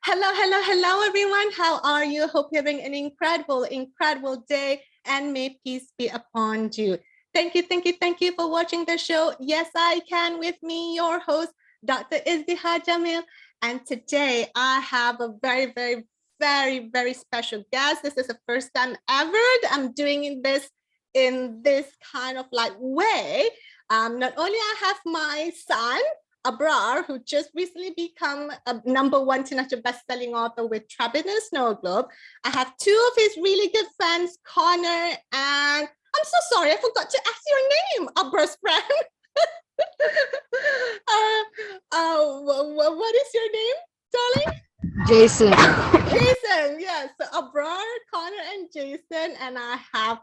Hello, hello, hello, everyone. How are you? Hope you're having an incredible day, and may peace be upon you. Thank you, thank you, thank you for watching the show. Yes, I can. With me, your host, Dr. Izdihar Jamil. And today I have a very special guest. This is the first time ever that I'm doing this in this kind of like way. Not only I have my son, Abrar, who just recently become a #1 international best-selling author with Trapped in a Snow Globe. I have two of his really good friends, Connor, and I'm so sorry, I forgot to ask your name, Abrar's friend. What is your name, darling? Jason. Jason, yes. So Abrar, Connor, and Jason, and I have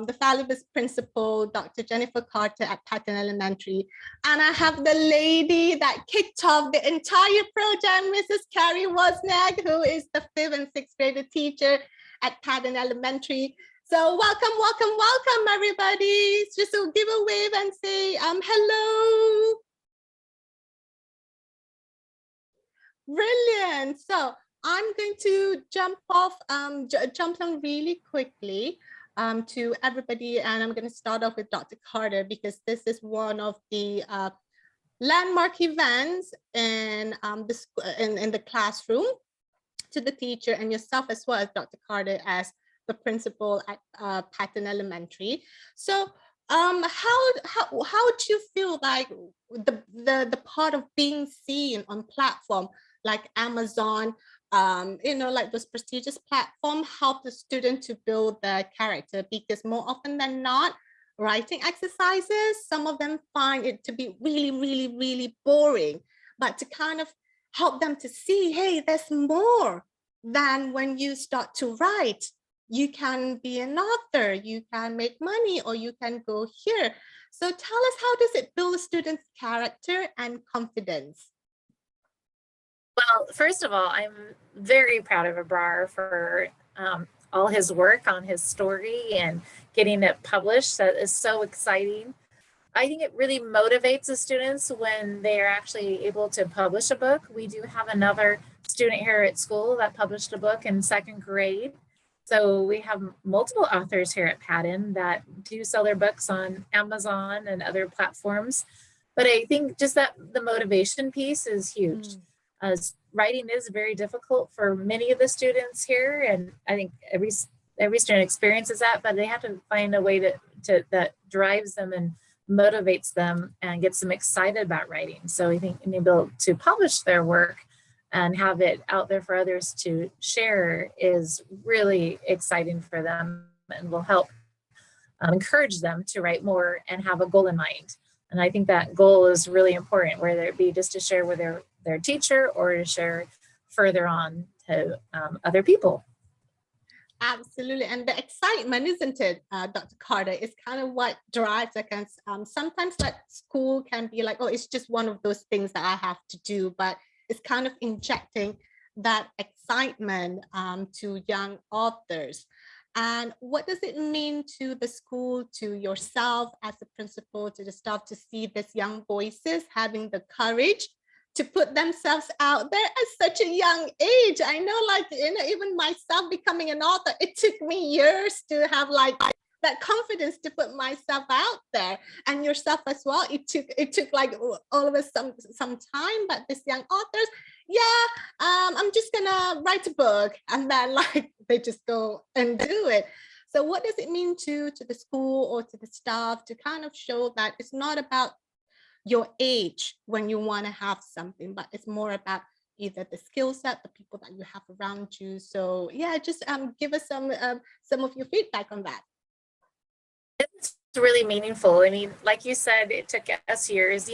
the fabulous principal, Dr. Jennifer Carter at Patton Elementary. And I have the lady that kicked off the entire program, Mrs. Wozniak, who is the 5th and 6th grade teacher at Patton Elementary. So welcome, everybody. Just to give a wave and say hello. Brilliant. So I'm going to jump on really quickly to everybody, and I'm going to start off with Dr. Carter because this is one of the landmark events in the classroom to the teacher and yourself as well as Dr. Carter as the principal at Patton Elementary. So how do you feel like the part of being seen on platform like Amazon, like those prestigious platforms help the student to build their character? Because more often than not, writing exercises, some of them find it to be really boring, but to kind of help them to see, hey, there's more than when you start to write. You can be an author, you can make money, or you can go here. So tell us, how does it build a student's character and confidence? Well, first of all, I'm very proud of Abrar for all his work on his story and getting it published. That is so exciting. I think it really motivates the students when they're actually able to publish a book. We do have another student here at school that published a book in 2nd grade. So we have multiple authors here at Patton that do sell their books on Amazon and other platforms. But I think just that the motivation piece is huge. Writing is very difficult for many of the students here, and I think every student experiences that, but they have to find a way to that drives them and motivates them and gets them excited about writing. So I think being able to publish their work and have it out there for others to share is really exciting for them and will help encourage them to write more and have a goal in mind. And I think that goal is really important, whether it be just to share with their teacher or to share further on to other people. Absolutely. And the excitement, isn't it, Dr. Carter, is kind of what drives against sometimes that school can be like, oh, it's just one of those things that I have to do, but it's kind of injecting that excitement to young authors. And what does it mean to the school, to yourself as a principal, to the staff, to see these young voices having the courage to put themselves out there at such a young age? I know, like, even myself becoming an author, it took me years to have like that confidence to put myself out there, and yourself as well. It took like all of us some time, but these young authors, I'm just gonna write a book, and then like they just go and do it. So what does it mean to the school or to the staff to kind of show that it's not about your age when you want to have something, but it's more about either the skill set, the people that you have around you? So yeah, just give us some of your feedback on that. It's really meaningful. I mean, like you said, it took us years.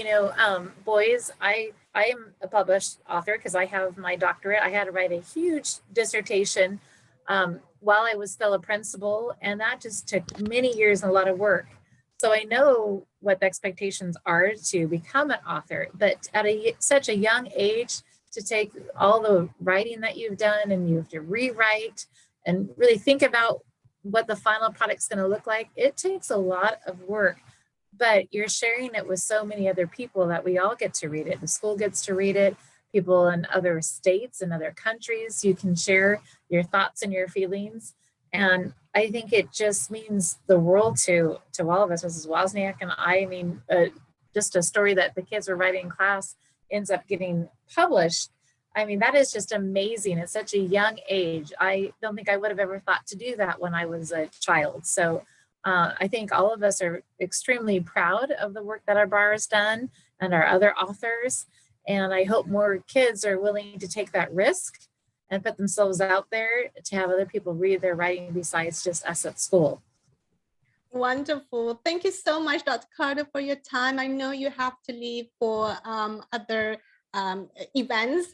Boys, I am a published author because I have my doctorate. I had to write a huge dissertation while I was still a principal, and that just took many years and a lot of work. So I know what the expectations are to become an author, but at such a young age, to take all the writing that you've done and you have to rewrite and really think about what the final product's going to look like, it takes a lot of work, but you're sharing it with so many other people that we all get to read it. The school gets to read it, people in other states and other countries. You can share your thoughts and your feelings. And I think it just means the world to all of us. Mrs. Wozniak and I mean, just a story that the kids were writing in class ends up getting published. I mean, that is just amazing at such a young age. I don't think I would have ever thought to do that when I was a child. So I think all of us are extremely proud of the work that Abrar has done and our other authors. And I hope more kids are willing to take that risk and put themselves out there to have other people read their writing besides just us at school. Wonderful. Thank you so much, Dr. Carter, for your time. I know you have to leave for other events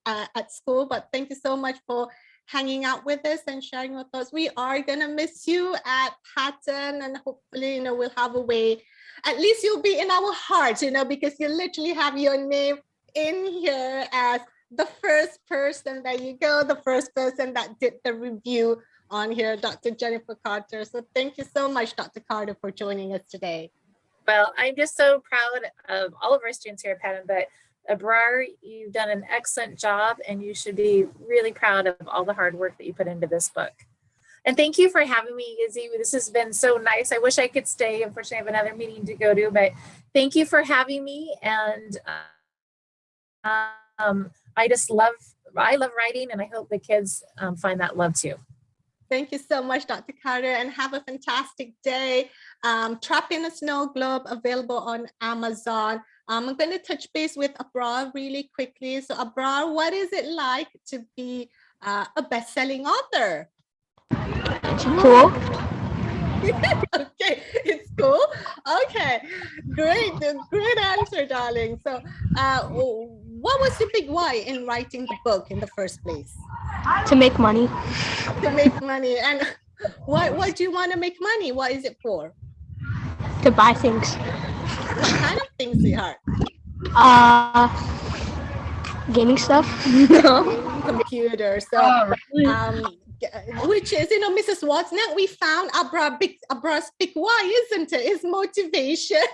at school, but thank you so much for hanging out with us and sharing your thoughts. We are going to miss you at Patton, and hopefully, we'll have a way. At least you'll be in our hearts, because you literally have your name in here as the first person that you go, the first person that did the review on here, Dr. Jennifer Carter. So thank you so much, Dr. Carter, for joining us today. Well, I'm just so proud of all of our students here at Patton, but Abrar, you've done an excellent job, and you should be really proud of all the hard work that you put into this book. And thank you for having me, Izzy. This has been so nice. I wish I could stay. Unfortunately, I have another meeting to go to, but thank you for having me. And I love writing, and I hope the kids find that love too. Thank you so much, Dr. Carter, and have a fantastic day. Trapped in a Snow Globe, available on Amazon. I'm going to touch base with Abrar really quickly. So Abrar, what is it like to be a best-selling author? It's cool. Okay, it's cool. Okay, great answer, darling. So what was your big why in writing the book in the first place? To make money. To make money. And why do you want to make money? What is it for? To buy things. What kind of things, sweetheart? Gaming stuff. Computer. So which is, Mrs. Wozniak, we found Abrar's big why, isn't it? Is motivation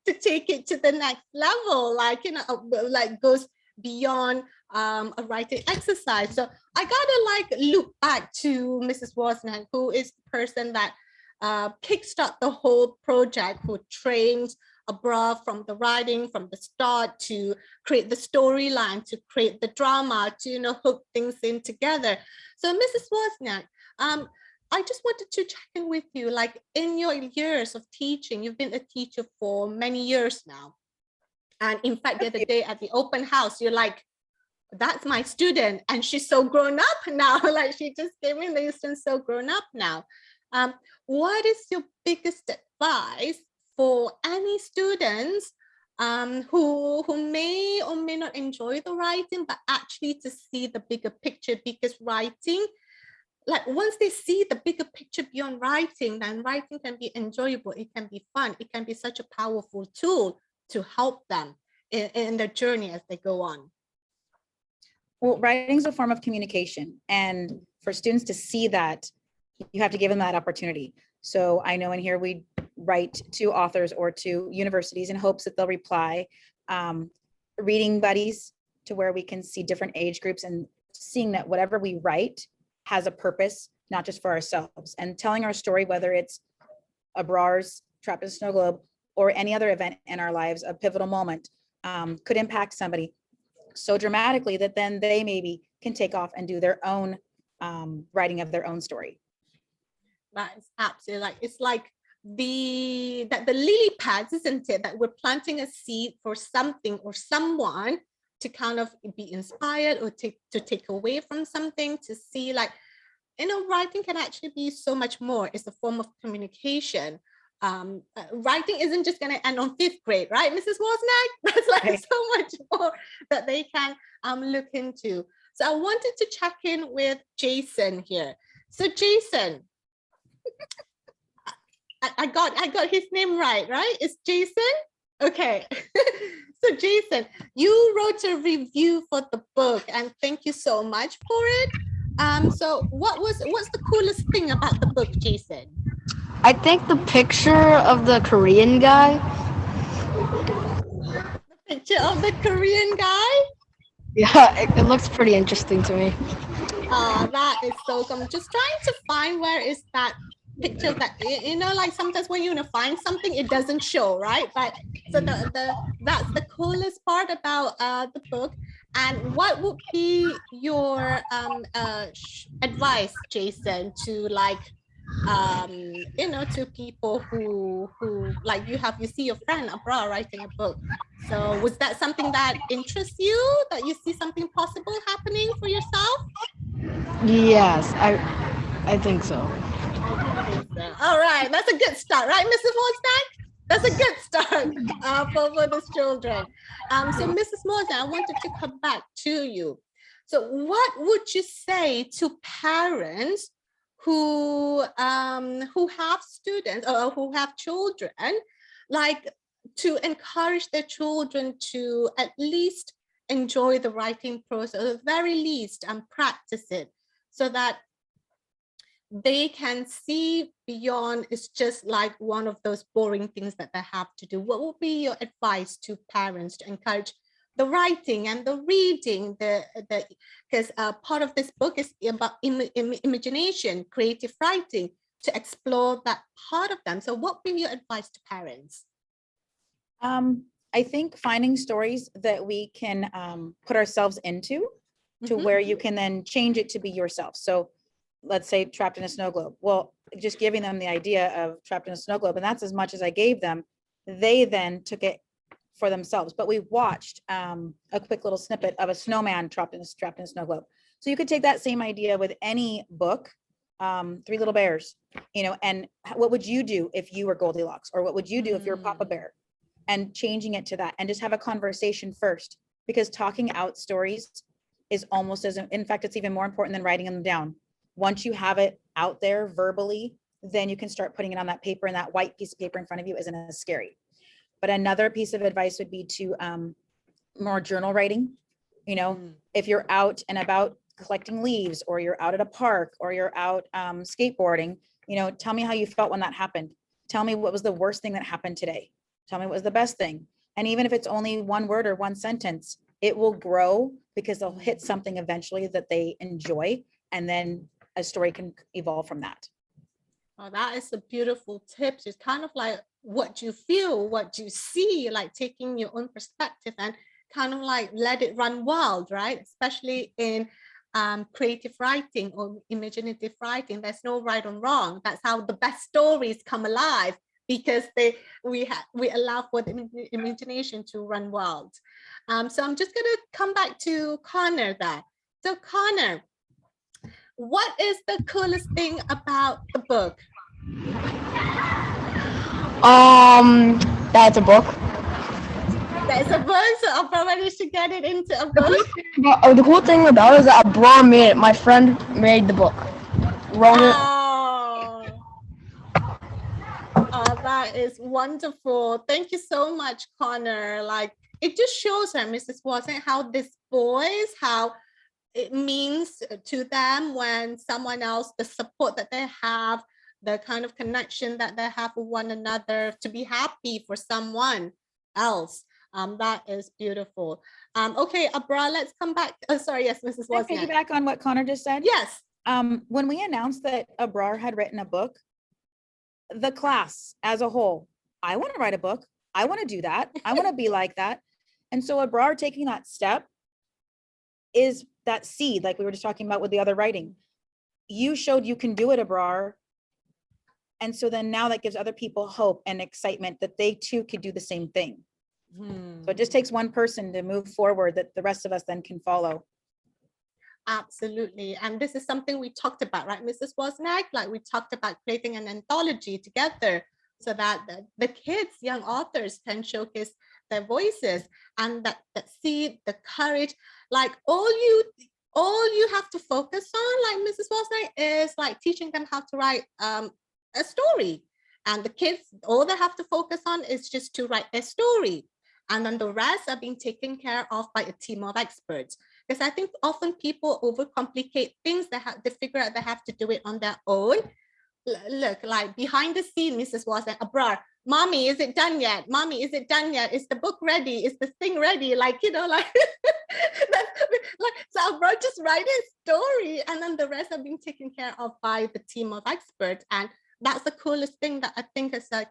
to take it to the next level, like goes beyond a writing exercise. So I gotta look back to Mrs. Wozniak, who is the person that kickstart the whole project, who trained Abrar from the writing, from the start, to create the storyline, to create the drama, to hook things in together. So Mrs. Wozniak, I just wanted to check in with you, like in your years of teaching, you've been a teacher for many years now. And in fact, the other day at the open house, you're like, that's my student, and she's so grown up now. Like she just came in, the student's so grown up now. What is your biggest advice for any students who may or may not enjoy the writing, but actually to see the bigger picture? Because writing, like once they see the bigger picture beyond writing, then writing can be enjoyable, it can be fun, it can be such a powerful tool to help them in their journey as they go on. Well, writing is a form of communication, and for students to see that, you have to give them that opportunity. So I know in here we write to authors or to universities in hopes that they'll reply. Reading buddies, to where we can see different age groups and seeing that whatever we write has a purpose, not just for ourselves, and telling our story, whether it's Abrar's Trapped in a Snow Globe or any other event in our lives, a pivotal moment, could impact somebody so dramatically that then they maybe can take off and do their own writing of their own story. That is absolutely it's like the lily pads, isn't it? That we're planting a seed for something or someone to kind of be inspired or to take away from something, to see writing can actually be so much more. It's a form of communication. Writing isn't just going to end on 5th grade, right, Mrs. Wozniak? That's so much more that they can look into. So I wanted to check in with Jason here. So Jason, I got his name right? It's Jason? Okay. So Jason, you wrote a review for the book, and thank you so much for it. So what's the coolest thing about the book, Jason? I think the picture of the Korean guy. The picture of the Korean guy? Yeah, it looks pretty interesting to me. That is so cool. I'm just trying to find where is that picture that like sometimes when you want to find something, it doesn't show, right? But so the that's the coolest part about the book. And what would be your advice, Jason, to like to people who like you see your friend Abrar writing a book. So was that something that interests you, that you see something possible happening for yourself? Yes, I think so. I do think so. All right, that's a good start, right, Mrs. Wozniak? That's a good start for these children. So Mrs. Wozniak, I wanted to come back to you. So what would you say to parents who have students or who have children, like to encourage their children to at least enjoy the writing process, or at the very least, and practice it, so that they can see beyond it's just like one of those boring things that they have to do? What would be your advice to parents to encourage the writing and the reading, because part of this book is about imagination, creative writing, to explore that part of them. So what would be your advice to parents? I think finding stories that we can put ourselves into, to where you can then change it to be yourself. So let's say Trapped in a Snow Globe. Well, just giving them the idea of Trapped in a Snow Globe, and that's as much as I gave them. They then took it for themselves. But we watched a quick little snippet of a snowman trapped in a snow globe. So you could take that same idea with any book, Three Little Bears, and what would you do if you were Goldilocks, or what would you do if you're Papa Bear, and changing it to that, and just have a conversation first, because talking out stories is almost as, in fact, it's even more important than writing them down. Once you have it out there verbally, then you can start putting it on that paper, and that white piece of paper in front of you isn't as scary. But another piece of advice would be to more journal writing. If you're out and about collecting leaves, or you're out at a park, or you're out skateboarding, tell me how you felt when that happened. Tell me what was the worst thing that happened today. Tell me what was the best thing. And even if it's only one word or one sentence, it will grow, because they'll hit something eventually that they enjoy, and then a story can evolve from that. Oh, that is a beautiful tip. It's kind of like what you feel, what you see, like taking your own perspective and kind of like let it run wild, right? Especially in creative writing or imaginative writing. There's no right or wrong. That's how the best stories come alive, because we allow for the imagination to run wild. So I'm just going to come back to Connor there. So Connor, what is the coolest thing about the book? That's a book. There's a book, so I'll probably should get it into a book. But the cool thing about it is that Abrar made it. My friend made the book, wrote it. Oh, that is wonderful. Thank you so much, Connor. Like, it just shows her, Mrs. Watson, how these boys, how it means to them when someone else, the support that they have, the kind of connection that they have with one another, to be happy for someone else. That is beautiful. Okay, Abra, let's come back. Oh, sorry, yes, Mrs. Wozniak. Can I piggyback on what Connor just said? Yes. When we announced that Abrar had written a book, the class as a whole, I want to write a book. I want to do that. I want to be like that. And so Abrar taking that step is that seed, like we were just talking about with the other writing. You showed you can do it, Abrar. And so then now that gives other people hope and excitement that they too could do the same thing. So it just takes one person to move forward that the rest of us then can follow. Absolutely. And this is something we talked about, right, Mrs. Wozniak? Like, we talked about creating an anthology together so that the kids, young authors, can showcase their voices, and that see the courage. Like, all you have to focus on, like Mrs. Wozniak, is like teaching them how to write a story. And the kids, all they have to focus on is just to write a story. And then the rest are being taken care of by a team of experts. Because I think often people overcomplicate things. They figure out they have to do it on their own. Look, like behind the scene, Mrs. Wozniak, Abrar, Mommy, is it done yet? Mommy, is it done yet? Is the book ready? Is the thing ready? Like, you know, like, so Abrar just write his story, and then the rest are being taken care of by the team of experts. And that's the coolest thing that I think is like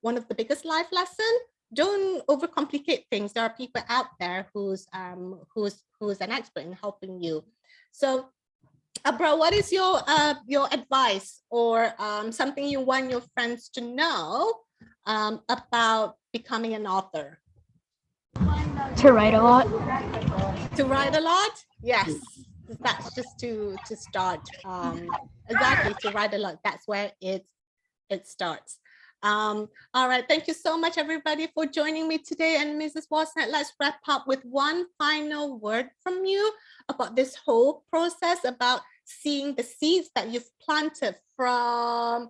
one of the biggest life lessons. Don't overcomplicate things. There are people out there who's an expert in helping you. So Abrar, what is your advice or something you want your friends to know about becoming an author? To write a lot. To write a lot? Yes, that's just to start. Exactly, to write a lot. That's where it starts. All right, thank you so much, everybody, for joining me today. And Mrs. Wozniak, let's wrap up with one final word from you about this whole process, about seeing the seeds that you've planted from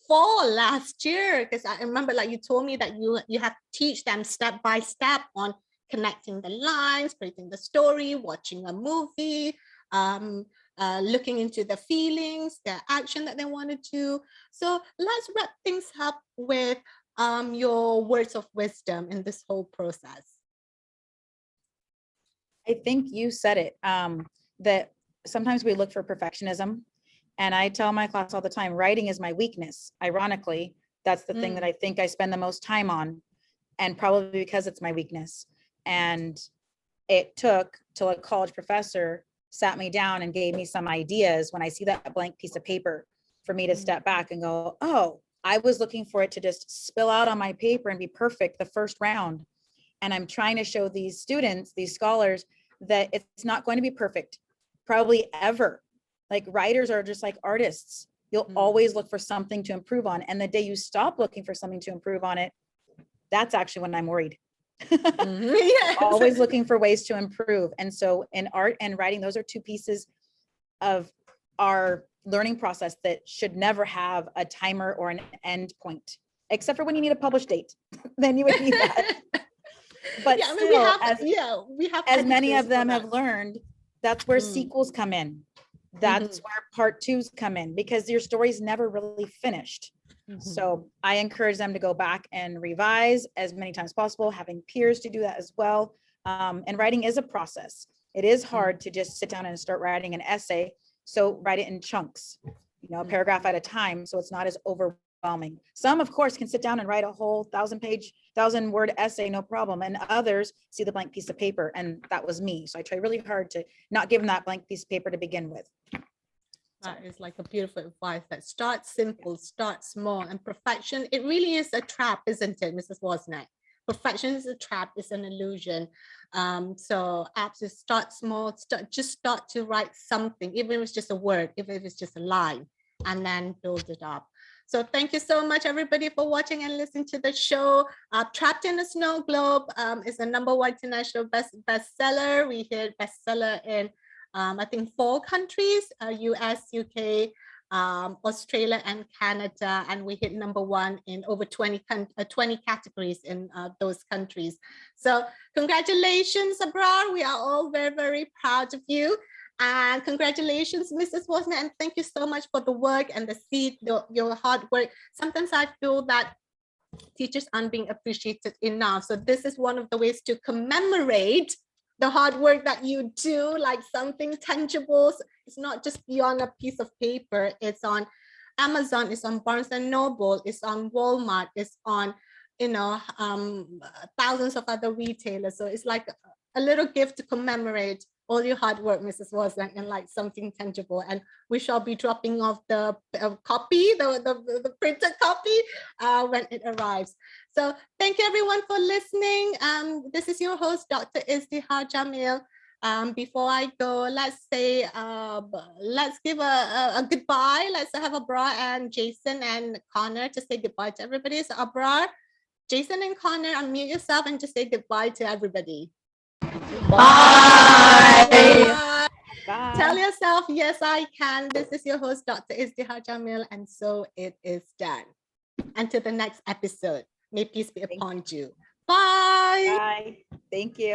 fall last year. Because I remember, like, you told me that you have to teach them step by step on connecting the lines, creating the story, watching a movie, looking into the feelings, the action that they want to do. So let's wrap things up with your words of wisdom in this whole process. I think you said it, that sometimes we look for perfectionism. And I tell my class all the time, writing is my weakness. Ironically, that's the thing that I think I spend the most time on, and probably because it's my weakness. And it took till a college professor sat me down and gave me some ideas when I see that blank piece of paper for me to step back and go, oh, I was looking for it to just spill out on my paper and be perfect the first round. And I'm trying to show these students, these scholars, that it's not going to be perfect, probably ever. Like, writers are just like artists. You'll always look for something to improve on. And the day you stop looking for something to improve on it, that's actually when I'm worried. Yes. Always looking for ways to improve. And so in art and writing, those are two pieces of our learning process that should never have a timer or an end point, except for when you need a publish date. Then you would need that. But yeah, still, we have as many of them have learned, that's where sequels come in. That's where part twos come in, because your story's never really finished. So I encourage them to go back and revise as many times as possible, having peers to do that as well. And writing is a process. It is hard to just sit down and start writing an essay. So write it in chunks, you know, a paragraph at a time, so it's not as overwhelming. Some, of course, can sit down and write a whole 1,000-word essay, no problem. And others see the blank piece of paper, and that was me. So I try really hard to not give them that blank piece of paper to begin with. That is like a beautiful advice, that start simple, start small. And perfection, it really is a trap, isn't it, Mrs. Wozniak? Perfection is a trap, it's an illusion. So absolutely start small, just start to write something, even if it's just a word, even if it's just a line, and then build it up. So thank you so much, everybody, for watching and listening to the show. Trapped in a Snow Globe is the #1 international bestseller. We hit bestseller in I think 4 countries, US, UK, Australia, and Canada. And we hit #1 in over 20 categories in those countries. So congratulations, Abrar. We are all very, very proud of you. And congratulations, Mrs. Wozniak. And thank you so much for the work and the seed, your hard work. Sometimes I feel that teachers aren't being appreciated enough. So this is one of the ways to commemorate the hard work that you do, like something tangible. It's not just beyond a piece of paper. It's on Amazon, it's on Barnes and Noble, it's on Walmart, it's on, you know, thousands of other retailers. So it's like a little gift to commemorate all your hard work, Mrs. Wozniak, and like something tangible. And we shall be dropping off the copy, the printed copy when it arrives. So thank you everyone for listening. This is your host, Dr. Izdihar Jamil. Before I go, let's say, let's give a goodbye. Let's have Abrar and Jason and Connor to say goodbye to everybody. So Abrar, Jason and Connor, unmute yourself and just say goodbye to everybody. Bye. Bye. Bye. Tell yourself, yes, I can. This is your host, Dr. Izdihar Jamil, and so it is done. Until the next episode, may peace be upon you. Bye. Bye. Thank you.